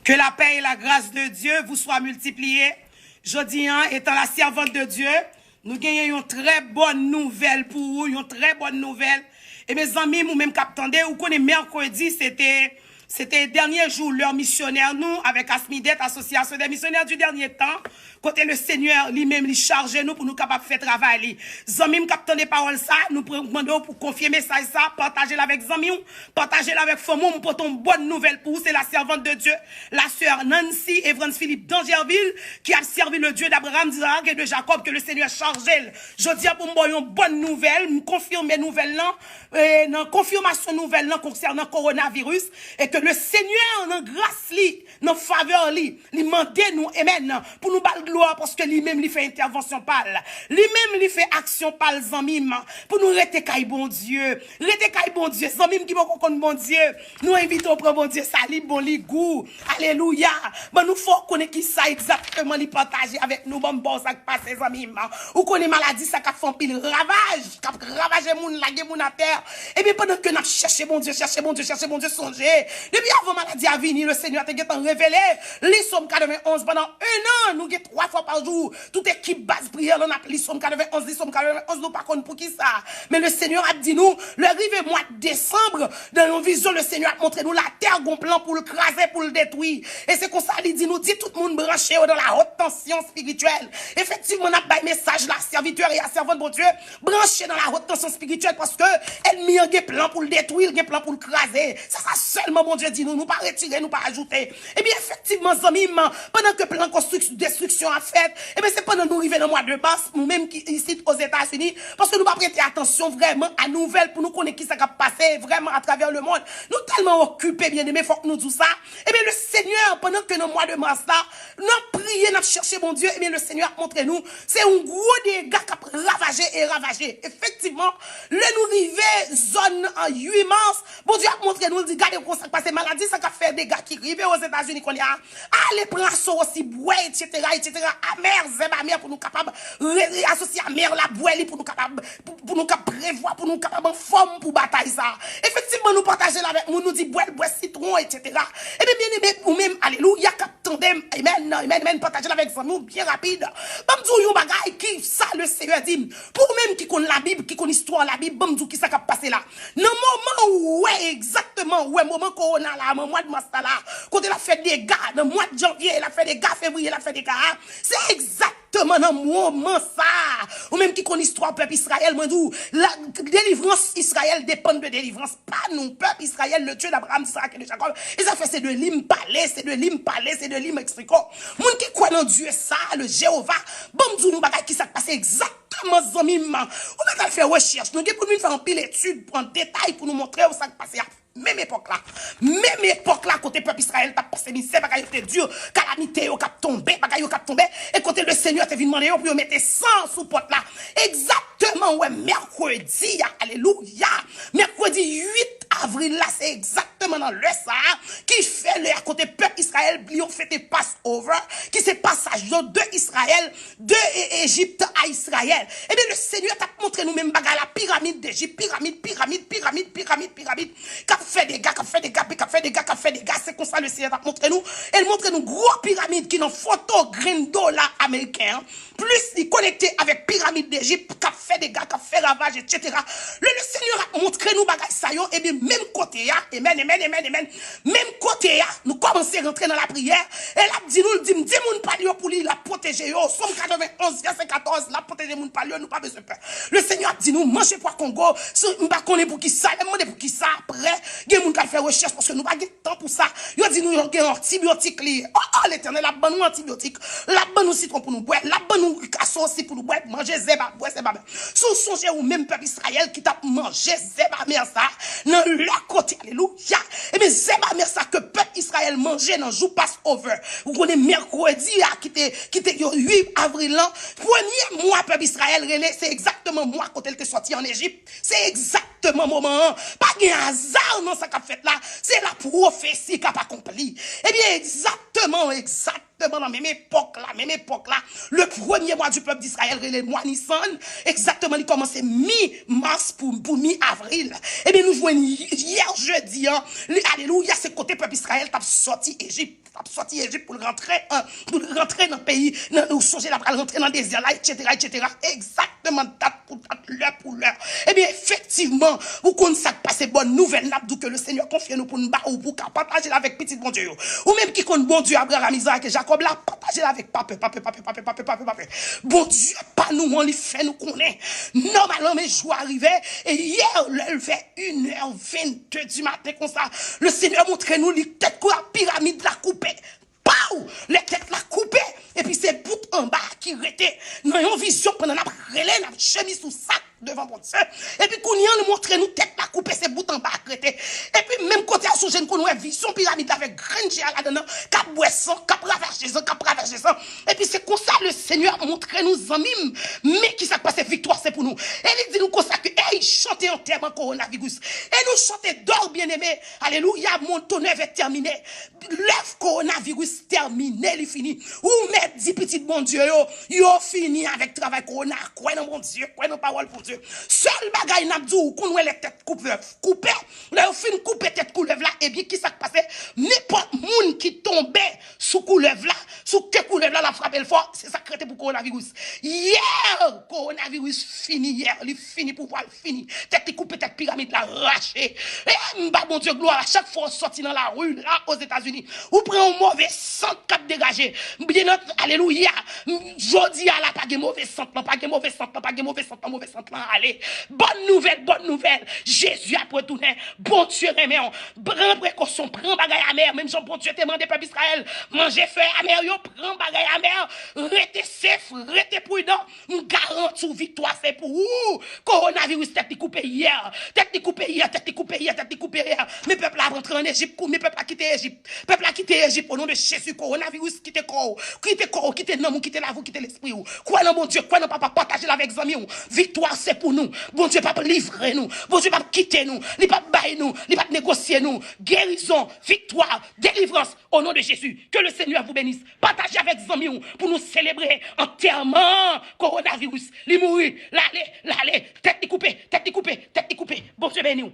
Que la paix et la grâce de Dieu vous soient multipliées. Jodi, étant la servante de Dieu, nous gagnons une très bonne nouvelle pour vous, une très bonne nouvelle. Et mes amis, vous même qu'attendez, vous connaissez mercredi, c'était dernier jour, leur missionnaire, nous, avec Asmidet, Association des missionnaires du dernier temps, côté le Seigneur lui-même, lui charge nous pour nous capables de faire travail. Zamim, captant des paroles ça, nous demandons pour confirmer ça et ça, partagez-la avec Zamim, partagez-la avec Fomou, pour une bonne nouvelle pour vous, c'est la servante de Dieu, la sœur Nancy Evans Philippe d'Angerville, qui a servi le Dieu d'Abraham, d'Isaac et de Jacob, que le Seigneur charge elle. Je dis pour moi une bonne nouvelle, me confirmer nouvelle là, une confirmation nouvelle là concernant coronavirus, et que le Seigneur, dans grâce li, dans faveur li mande nous, amen, pour nous battre gloire, parce que lui-même, lui fait intervention pâle. Lui-même, lui fait action pâle, zamim, pour nous rester caille bon Dieu. Rester caille bon Dieu. Zamim qui va connaître bon Dieu. Nous invitons pour bon Dieu, ça li bon li goût. Alléluia. Ben, nous faut connaître qui ça exactement, li partager avec nous, bon ça qui passe, zamim. Ou connaît maladie, ça qui fait un pile ravage, qui ravage moun, la moun à terre. Et bien, pendant que nous cherchons bon Dieu, songez. Depuis avant maladie à venir, le Seigneur t'a révélé. Les sommes 91 pendant un an, nous avons 3 fois par jour. Toute équipe base prière, on a les sommes 91, les sommes 91, nous par contre pour qui ça. Mais le Seigneur a dit nous, le rive mois de décembre, dans nos visions, le Seigneur a montré nous la terre gon plan pour le craser, pour le détruire. Et c'est comme ça, il dit nous, dit tout le monde branché dans la haute tension spirituelle. Effectivement, on a un message la serviteur et la servante de Dieu, branché dans la haute tension spirituelle parce que elle mis un plan pour le détruire, un plan pour le craser. Ça seulement, mon Dieu dit nous pas retirer, nous pas ajouter. Et bien, effectivement, zamim, pendant que plan destruction a fait, et bien, c'est pendant nous arriver dans le mois de mars, nous-mêmes ici aux États-Unis, parce que nous pas prêter attention vraiment à nouvelles pour nous connaître qui ça va passer vraiment à travers le monde. Nous tellement occupés, bien aimés, faut que nous disons ça. Et bien, le Seigneur, pendant que dans le mois de mars là, nous prions, nous cherchons mon Dieu, et bien, le Seigneur a montré nous, c'est un gros dégât qui a ravagé. Effectivement, le nous arriver zone en 8 mars, bon Dieu a montré nous, il dit, regardez comment ça passe, maladie, ça a fait des gars qui arrivent aux États-Unis qu'on y a. Allez, prendre aussi, boire, etc. Amer, zéba, mère, pour nous capables, associer à mère, la boire, pour nous capables, pour nous capables prévoir, pour nous capables en forme pour bataille ça. Effectivement, nous partager avec nous, nous dit boire, citron, etc. Et bien, bien aimé, ou même, alléluia, tandem, amen, partager avec nous, bien rapide. Bamdou, yon bagay, qui ça, le Seigneur dit, pour même qui connaît la Bible, qui connaît l'histoire, la Bible, bamdou, qui ça qui a passé là. Dans le moment où, ouais, exactement, ouais, moment corona là, mois de mars là, quand elle a fait des gars, dans le mois de janvier, elle a fait des gars, février, elle a fait des gars, c'est exactement dans le moment ça, ou même qui connaît l'histoire, peuple Israël, moi, d'où, la délivrance Israël dépend de délivrance, pas nous, peuple Israël, le Dieu d'Abraham, d'Isaac et de Jacob, et ça fait, c'est de l'hymne parler, c'est de l'hymne expliquer. Moun qui croit dans Dieu ça, le Jéhovah, bon, nous bagay qui s'est passé exactement, zamim, on a fait recherche, nous avons faire un pile étude, prendre détail pour nous montrer où ça passé. Même époque là, côté peuple Israël, t'as passé misère, bagay était dur, calamité, au cap tombé, et côté le Seigneur t'es venu demander pour mettre 100 sous porte là. Exactement, ouais, mercredi, alléluia, mercredi 8 avril là, c'est exactement dans le ça, qui fait le côté peuple Israël, ils ont fait des Passover, qui c'est passage de Israël, de Égypte à Israël. Et bien le Seigneur t'a montré nous-mêmes bagay la pyramide d'Égypte, pyramide, qu'a fait des gars, c'est comme ça le Seigneur t'a montré nous. Elle montre nous gros pyramide qui dans photo green dollar américain, plus il connecté avec pyramide d'Égypte, qu'a fait des gars, qu'a fait ravage, etc. Le Seigneur a montré nous bagay ça yo, et bien même côté ya, amen, même côté ya, nous commençons à rentrer dans la prière, et là dit moun pa yo pour lui la protéger yo, Somme 91 verset 14, la protéger moun pa yo, nous pas besoin peur. Le Seigneur a dit nous manger pour Congo, m'pa connait pour qui ça, demande pour qui ça après, gen moun ka faire recherche parce que nous pas de temps pour ça. Yo dit nous yon gen antibiotique li. Oh l'Éternel la ban nous antibiotique, la ban nous citron pour nous boire, la ban nous casson aussi pour nous boire, manger zeba, boire zeba. Sous songez ou même peuple Israël qui t'a mangé zeba mer ça dans leur côté, alléluia. Et bien zeba mer ça que peuple Israël mangeait dans jour Passover. Vous connaissez mercredi qui était 8 avril là, premier mois peuple Israël relais, c'est exactement moi quand elle était sorti en Égypte, c'est exactement moment. Pas un hasard dans ce qu'a fait là, c'est la prophétie qu'a accompli. Eh bien exactement Dans la même époque là, le premier mois du peuple d'Israël, le mois Nissan, exactement, il commençait mi-mars pour mi-avril. Eh bien, nous voyons hier jeudi, hein, alléluia, c'est côté peuple d'Israël, t'as sorti Égypte pour rentrer dans le pays, nous songer la rentrer dans le désert là, etc. Exactement, date l'heure pour l'heure. Eh bien, effectivement, vous connaissez ça passe bonne nouvelle, n'a que le Seigneur confie nous pour nous battre ou pour partager avec petit bon Dieu. Ou même qui compte bon Dieu, Abraham, Isaac et Jacob là, partager avec papa. Bon Dieu, pas nous, on les fait nous connaître. Normalement, mes jours arrivaient, et hier, il fait 1h22 du matin comme ça, le Seigneur montre nous les têtes que la pyramide la coupée. Pow! Les têtes la coupée. Et puis c'est bout en bas qui rétait. Dans une vision pendant la relais, la chemise sous sac devant mon Dieu. Et puis qu'on y a montre nous tête la coupée, c'est bout en bas qui rétait. Et puis même côté à sous jeune qu'on a vision pyramide avec grain de là-dedans, cap boisson, cap ravager ça. Et puis c'est comme ça le Seigneur montre nous amis, mais qui s'est passé victoire c'est pour nous. Et il dit nous comme ça que hey, chantez en terme coronavirus. Et nous chantez d'or bien-aimé. Alléluia, mon tonnerre est terminé. L'œuvre coronavirus terminé, il finit. Ou mettre dit petit bon Dieu yo fini avec travail corona. Quoi non bon Dieu, quoi non parole pour Dieu. Seul bagay n'a dit qu'on les têtes coupées. Là fin couper tête couleuvre là et bien qui ça passé n'importe monde qui tombait sous couleuvre là, sous que couleuvre là la frappe le fort, c'est ça créé pour coronavirus. Hier, coronavirus fini hier, il fini pour voir fini. Tête coupée tête pyramide là arraché. Et bon Dieu gloire à chaque fois sorti dans la rue là aux États-Unis. Ou prend un mauvais sang cap dégagé. Bien notre alléluia. Jodi à la pas de mauvais sang, mauvais sang. Allez, bonne nouvelle. Jésus a retourné. Bon Dieu remet on. Prends précaution, prends bagaille amer, même si bon Dieu te demandé peuple Israël, manger fait amer yo, prends bagaille amer, restez safe, restez prudent, garantis victoire c'est pour vous. Coronavirus tête coupé hier. Mais peuple a rentré en Égypte, mais peuple a quitté Égypte au nom de Jésus. Coronavirus quitte corps, quitte nom, quitte la vous, quitte l'esprit. Quoi non mon Dieu, quoi non papa partager avec amis. Victoire c'est pour nous. Bon Dieu pas livrer nous. Bon Dieu pas quitter nous, il pas bailler nous, il pas négocier nous. Guérison, victoire, délivrance au nom de Jésus. Que le Seigneur vous bénisse. Partagez avec amis pour nous célébrer enterrement coronavirus. Li mourir, l'aller, tête coupée. Bon Dieu béni.